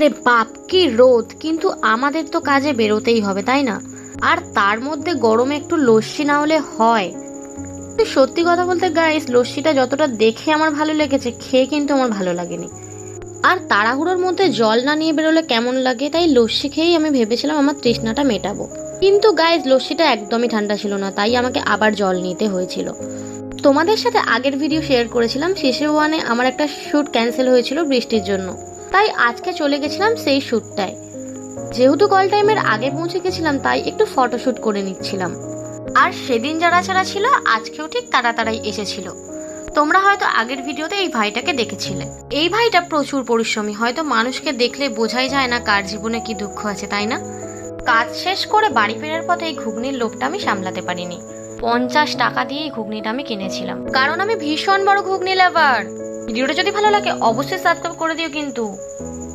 রে বাপ কি রোদ, কিন্তু আমাদের তো কাজে বেরোতেই হবে তাই না? আর তার মধ্যে গরমে একটু লস্যি না হলে হয়? কিন্তু সত্যি কথা বলতে গাইস, লস্যিটা যতটা দেখে আমার ভালো লেগেছে, খেয়ে কিন্তু আমার ভালো লাগেনি। আর তাড়াহুড়োর মধ্যে জল না নিয়ে বেরোলে কেমন লাগে, তাই লস্যি খেয়েই আমি ভেবেছিলাম আমার তৃষ্ণাটা মেটাবো। কিন্তু গাইস, লস্যিটা একদমই ঠান্ডা ছিল না, তাই আমাকে আবার জল নিতে হয়েছিল। তোমাদের সাথে আগের ভিডিও শেয়ার করেছিলাম, শেষে ওয়ানে আমার একটা শ্যুট ক্যান্সেল হয়েছিল বৃষ্টির জন্য, তাই আজকে চলে গেছিলাম সেই শ্যুটটায়। যেহেতু কল টাইমের আগে পৌঁছে গেছিলাম, তাই একটু ফটোশ্যুট করে নিচ্ছিলাম। আর সেদিন যারা যারা ছিল আজকেও ঠিক তারা তারাই এসেছিল। তোমরা হয়তো আগের ভিডিওতে এই ভাইটাকে দেখেছিলে। এই ভাইটা প্রচুর পরিশ্রমী, হয়তো মানুষকে দেখলে বোঝাই যায় না কার জীবনে কি দুঃখ আছে, তাই না? কাজ শেষ করে বাড়ি ফেরার পথে এই ঘুগনির লোভটা আমি সামলাতে পারিনি। 50 টাকা দিয়ে এই ঘুগনিটা আমি কিনেছিলাম, কারণ আমি ভীষণ বড় ঘুগনি লাভার। ভিডিওটা যদি ভালো লাগে অবশ্যই সাবস্ক্রাইব করে দিও কিন্তু।